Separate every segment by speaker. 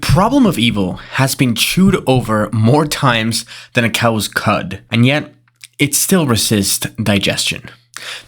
Speaker 1: problem of evil has been chewed over more times than a cow's cud, and yet it still resists digestion.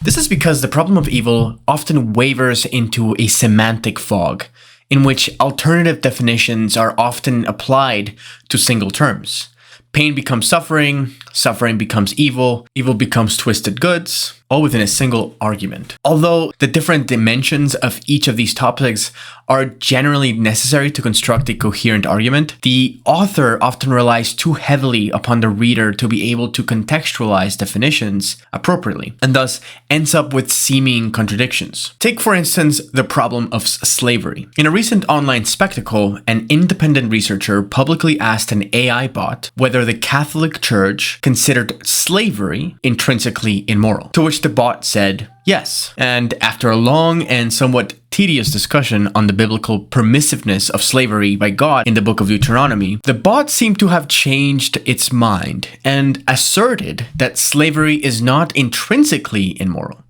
Speaker 1: This is because the problem of evil often wavers into a semantic fog, in which alternative definitions are often applied to single terms. Pain becomes suffering, suffering becomes evil, evil becomes twisted goods, all within a single argument. Although the different dimensions of each of these topics are generally necessary to construct a coherent argument, the author often relies too heavily upon the reader to be able to contextualize definitions appropriately, and thus ends up with seeming contradictions. Take, for instance, the problem of slavery. In a recent online spectacle, an independent researcher publicly asked an AI bot whether the Catholic Church considered slavery intrinsically immoral, to which the bot said yes. And after a long and somewhat tedious discussion on the biblical permissiveness of slavery by God in the book of Deuteronomy, the bot seemed to have changed its mind and asserted that slavery is not intrinsically immoral.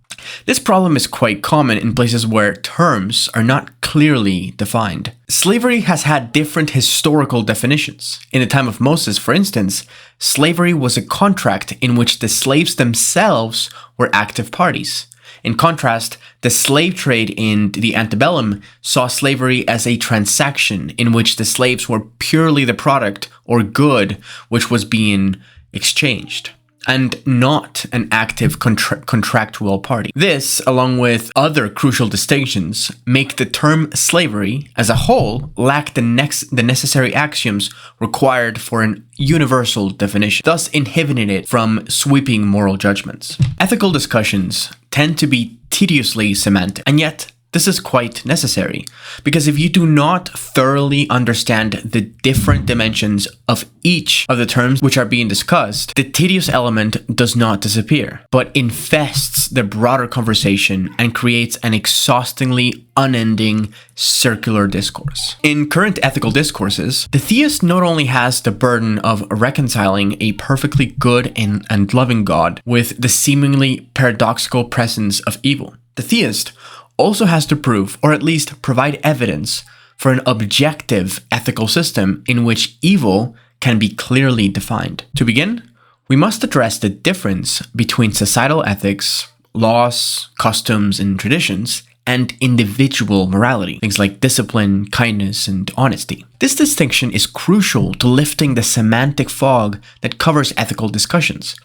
Speaker 1: This problem is quite common in places where terms are not clearly defined. Slavery has had different historical definitions. In the time of Moses, for instance, slavery was a contract in which the slaves themselves were active parties. In contrast, the slave trade in the antebellum saw slavery as a transaction in which the slaves were purely the product or good which was being exchanged, and not an active contractual party. This, along with other crucial distinctions, make the term slavery as a whole lack the necessary axioms required for an universal definition, thus inhibiting it from sweeping moral judgments. Ethical discussions tend to be tediously semantic, and yet this is quite necessary, because if you do not thoroughly understand the different dimensions of each of the terms which are being discussed, the tedious element does not disappear, but infests the broader conversation and creates an exhaustingly unending circular discourse. In current ethical discourses, the theist not only has the burden of reconciling a perfectly good and loving God with the seemingly paradoxical presence of evil, the theist also has to prove, or at least provide evidence, for an objective ethical system in which evil can be clearly defined. To begin, we must address the difference between societal ethics, laws, customs, and traditions, and individual morality, things like discipline, kindness, and honesty. This distinction is crucial to lifting the semantic fog that covers ethical discussions,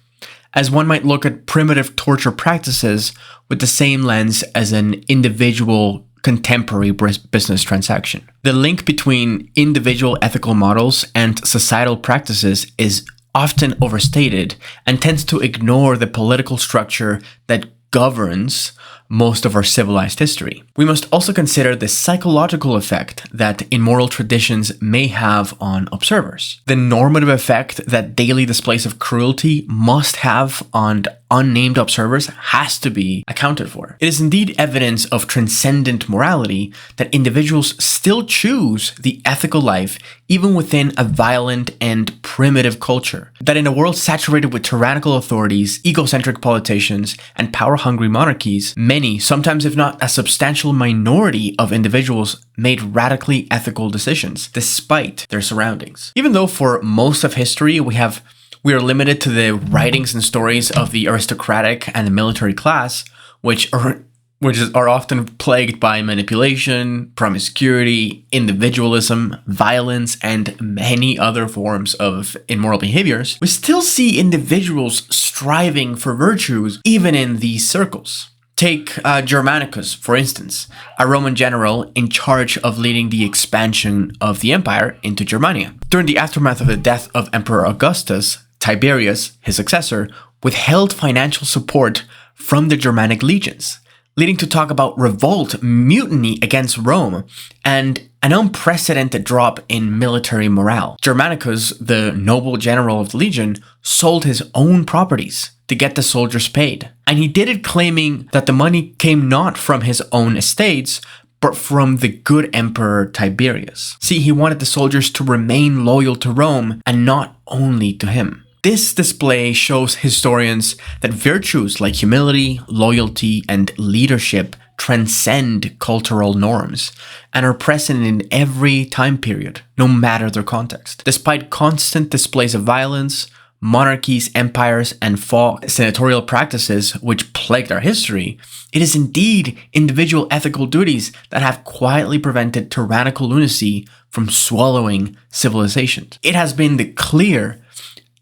Speaker 1: as one might look at primitive torture practices with the same lens as an individual contemporary business transaction. The link between individual ethical models and societal practices is often overstated and tends to ignore the political structure that governs most of our civilized history. We must also consider the psychological effect that immoral traditions may have on observers. The normative effect that daily displays of cruelty must have on unnamed observers has to be accounted for. It is indeed evidence of transcendent morality that individuals still choose the ethical life even within a violent and primitive culture. That in a world saturated with tyrannical authorities, egocentric politicians, and power-hungry monarchies, many, sometimes if not a substantial minority of individuals made radically ethical decisions despite their surroundings. Even though for most of history we are limited to the writings and stories of the aristocratic and the military class, which are often plagued by manipulation, promiscuity, individualism, violence, and many other forms of immoral behaviors, we still see individuals striving for virtues even in these circles. Take Germanicus, for instance, a Roman general in charge of leading the expansion of the empire into Germania. During the aftermath of the death of Emperor Augustus, Tiberius, his successor, withheld financial support from the Germanic legions, leading to talk about revolt, mutiny against Rome, and an unprecedented drop in military morale. Germanicus, the noble general of the legion, sold his own properties to get the soldiers paid. And he did it claiming that the money came not from his own estates, but from the good Emperor Tiberius. See, he wanted the soldiers to remain loyal to Rome and not only to him. This display shows historians that virtues like humility, loyalty, and leadership transcend cultural norms and are present in every time period, no matter their context. Despite constant displays of violence, monarchies, empires, and false senatorial practices which plagued our history, it is indeed individual ethical duties that have quietly prevented tyrannical lunacy from swallowing civilizations. It has been the clear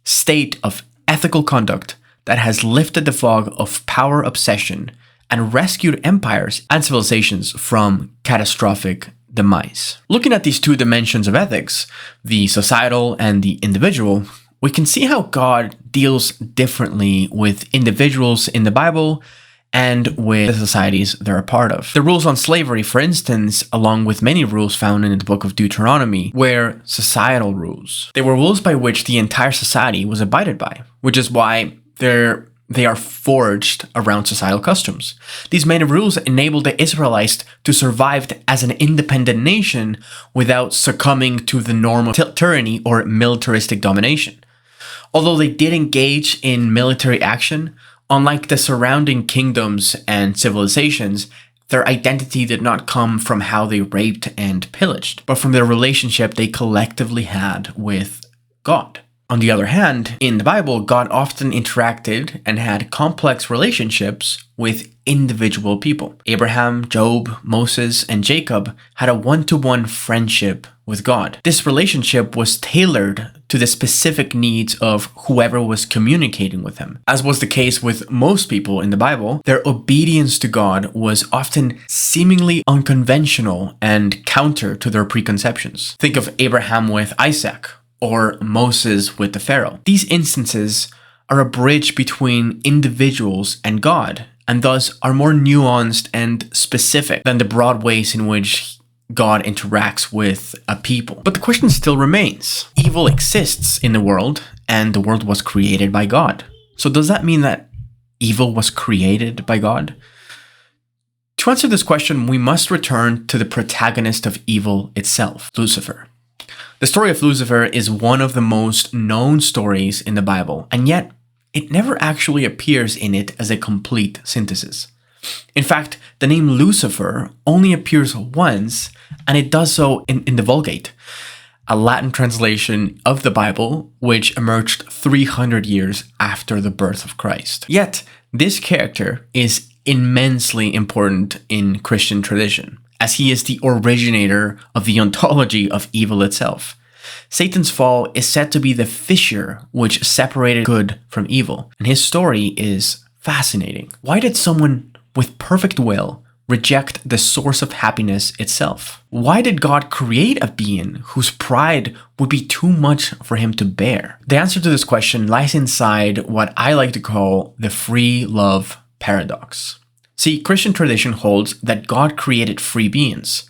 Speaker 1: state of ethical conduct that has lifted the fog of power obsession and rescued empires and civilizations from catastrophic demise. Looking at these two dimensions of ethics, the societal and the individual, we can see how God deals differently with individuals in the Bible and with the societies they're a part of. The rules on slavery, for instance, along with many rules found in the book of Deuteronomy, were societal rules. They were rules by which the entire society was abided by, which is why they are forged around societal customs. These many rules enabled the Israelites to survive as an independent nation without succumbing to the norm of tyranny or militaristic domination. Although they did engage in military action, unlike the surrounding kingdoms and civilizations, their identity did not come from how they raped and pillaged, but from their relationship they collectively had with God. On the other hand, in the Bible, God often interacted and had complex relationships with individual people. Abraham, Job, Moses, and Jacob had a one-to-one friendship with God. This relationship was tailored to the specific needs of whoever was communicating with him. As was the case with most people in the Bible, their obedience to God was often seemingly unconventional and counter to their preconceptions. Think of Abraham with Isaac, or Moses with the Pharaoh. These instances are a bridge between individuals and God, and thus are more nuanced and specific than the broad ways in which God interacts with a people. But the question still remains. Evil exists in the world, and the world was created by God. So does that mean that evil was created by God? To answer this question, we must return to the protagonist of evil itself, Lucifer. The story of Lucifer is one of the most known stories in the Bible, and yet it never actually appears in it as a complete synthesis. In fact, the name Lucifer only appears once, and it does so in the Vulgate, a Latin translation of the Bible which emerged 300 years after the birth of Christ. Yet, this character is immensely important in Christian tradition, as he is the originator of the ontology of evil itself. Satan's fall is said to be the fissure which separated good from evil, and his story is fascinating. Why did someone with perfect will reject the source of happiness itself? Why did God create a being whose pride would be too much for him to bear? The answer to this question lies inside what I like to call the free love paradox. See, Christian tradition holds that God created free beings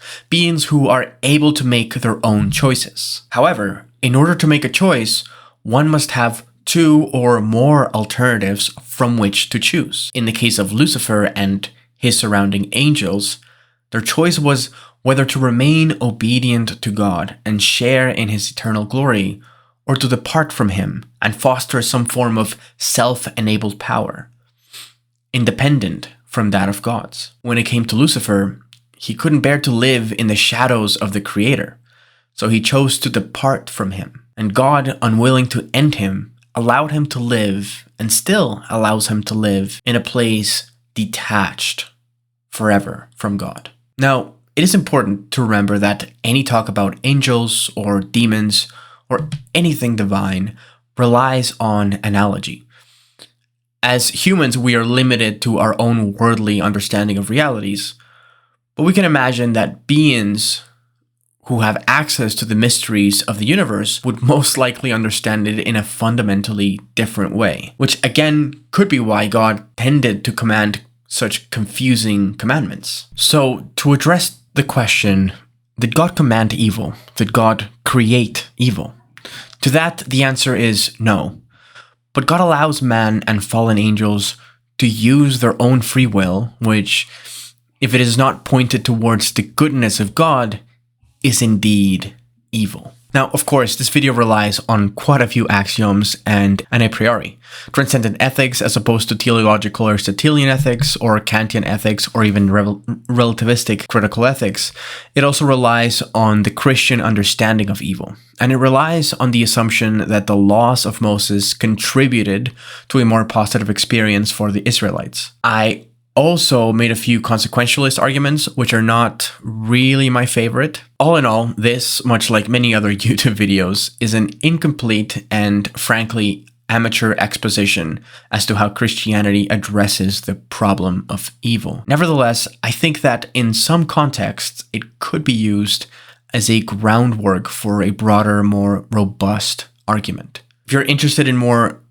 Speaker 1: who are able to make their own choices. However, in order to make a choice, one must have two or more alternatives from which to choose. In the case of Lucifer and his surrounding angels, their choice was whether to remain obedient to God and share in his eternal glory, or to depart from him and foster some form of self-enabled power, independent from that of God's. When it came to Lucifer, he couldn't bear to live in the shadows of the Creator, so he chose to depart from him. And God, unwilling to end him, allowed him to live, and still allows him to live, in a place detached forever from God. Now, it is important to remember that any talk about angels or demons or anything divine relies on analogy. As humans, we are limited to our own worldly understanding of realities, but we can imagine that beings who have access to the mysteries of the universe would most likely understand it in a fundamentally different way, which again could be why God tended to command such confusing commandments. So, to address the question, did God command evil? Did God create evil? To that, the answer is no. But God allows man and fallen angels to use their own free will, which, if it is not pointed towards the goodness of God, is indeed evil. Now, of course, this video relies on quite a few axioms and an a priori. Transcendent ethics as opposed to teleological or Aristotelian ethics or Kantian ethics or even relativistic critical ethics. It also relies on the Christian understanding of evil. And it relies on the assumption that the laws of Moses contributed to a more positive experience for the Israelites. I also made a few consequentialist arguments, which are not really my favorite. All in all, this, much like many other YouTube videos, is an incomplete and frankly amateur exposition as to how Christianity addresses the problem of evil. Nevertheless, I think that in some contexts, it could be used as a groundwork for a broader, more robust argument. If you're interested in more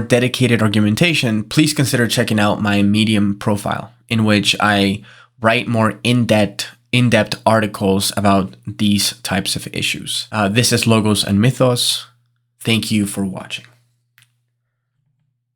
Speaker 1: dedicated argumentation, please consider checking out my Medium profile, in which I write more in-depth articles about these types of issues. This is Logos and Mythos. Thank you for watching.